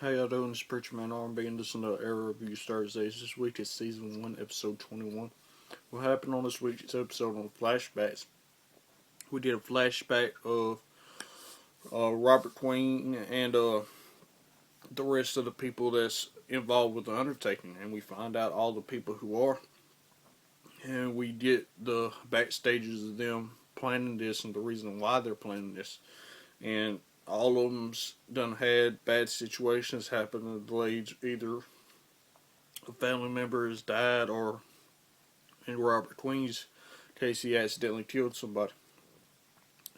How y'all doing? This is Preacher Man R&B, and this is another Era Review Thursdays. This week is Season 1, Episode 21. What happened on this week's episode on flashbacks? We did a flashback of Robert Queen and the rest of the people that's involved with the undertaking, and we find out all the people who are, and we get the backstages of them planning this and the reason why they're planning this. And all of them's done had bad situations happen to them. Either a family member has died, or in Robert Queen's case, he accidentally killed somebody.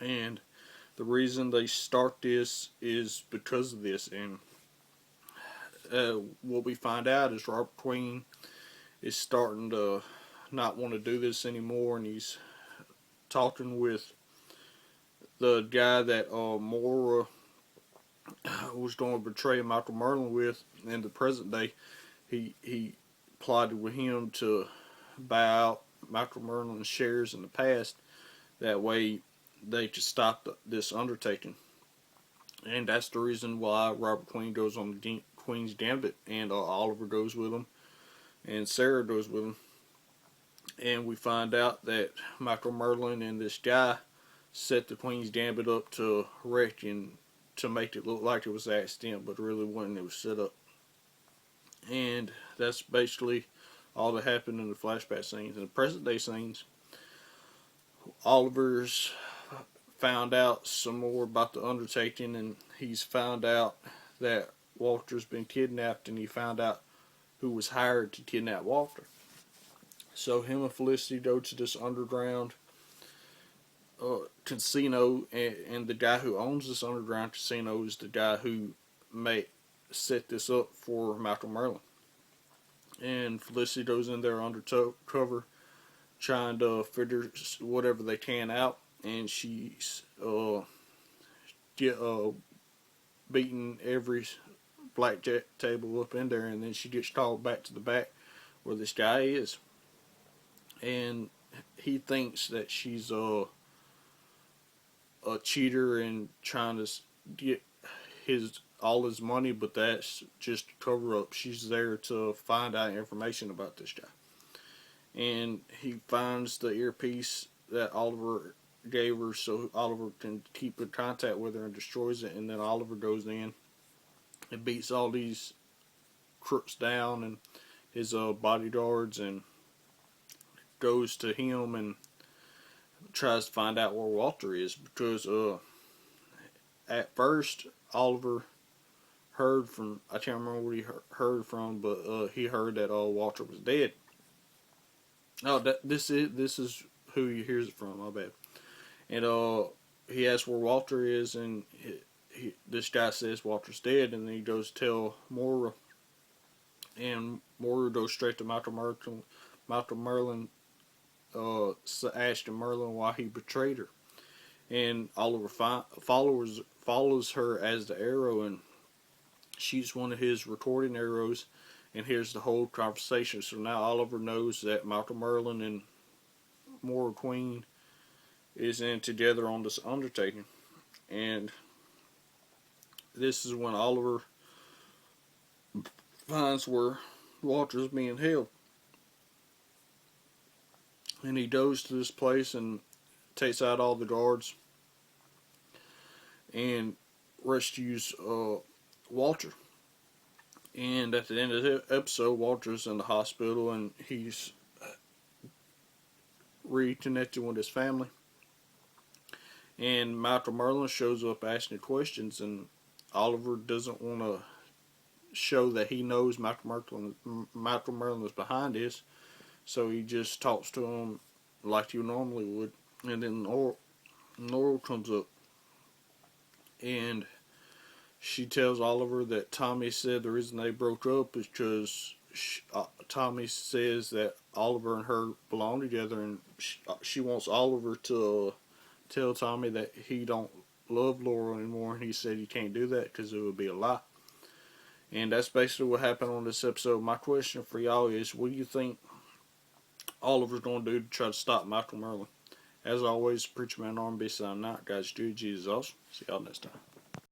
And the reason they start this is because of this. And what we find out is Robert Queen is starting to not want to do this anymore, and he's talking with the guy that Moira was going to betray Michael Merlin with in the present day. He plotted with him to buy out Michael Merlin's shares in the past. That way they could stop this undertaking. And that's the reason why Robert Queen goes on the Queen's Gambit, and Oliver goes with him, and Sarah goes with him. And we find out that Michael Merlin and this guy set the Queen's Gambit up to wreck and to make it look like it was an accident, but really wasn't. It was set up. And that's basically all that happened in the flashback scenes. In the present day scenes, Oliver's found out some more about the undertaking, and he's found out that Walter's been kidnapped, and he found out who was hired to kidnap Walter. So him and Felicity go to this underground casino, and the guy who owns this underground casino is the guy who may set this up for Michael Merlin. And Felicity goes in there undercover, trying to figure whatever they can out, and she's beating every blackjack table up in there, and then she gets called back to the back where this guy is, and he thinks that she's a cheater and trying to get all his money, but that's just a cover up. She's there to find out information about this guy. And he finds the earpiece that Oliver gave her so Oliver can keep in contact with her, and destroys it. And then Oliver goes in and beats all these crooks down and his bodyguards, and goes to him and tries to find out where Walter is, because at first Oliver heard from, I can't remember what he heard from, but he heard that Walter was dead. This is who he hears it from. My bad. And he asks where Walter is, and this guy says Walter's dead, and then he goes tell Moira, and Moira goes straight to Michael Merlin, Ashton Merlin, why he betrayed her. And Oliver follows her as the arrow, and shoots one of his recording arrows, and hears the whole conversation. So now Oliver knows that Michael Merlin and Moira Queen is in together on this undertaking. And this is when Oliver finds where Walter's being held. And he goes to this place and takes out all the guards and rescues Walter. And at the end of the episode, Walter's in the hospital, and he's reconnected with his family. And Michael Merlin shows up asking questions, and Oliver doesn't want to show that he knows Michael Merlin is behind this, so he just talks to him like you normally would. And then Nora comes up, and she tells Oliver that Tommy said the reason they broke up is because Tommy says that Oliver and her belong together, and she wants Oliver to tell Tommy that he don't love Laura anymore, and he said he can't do that because it would be a lie. And that's basically what happened on this episode. My question for y'all is, what do you think Oliver's going to do to try to stop Michael Merlin? As always, Preacher Man R&B signing out. Guys, Jesus is awesome. See y'all next time.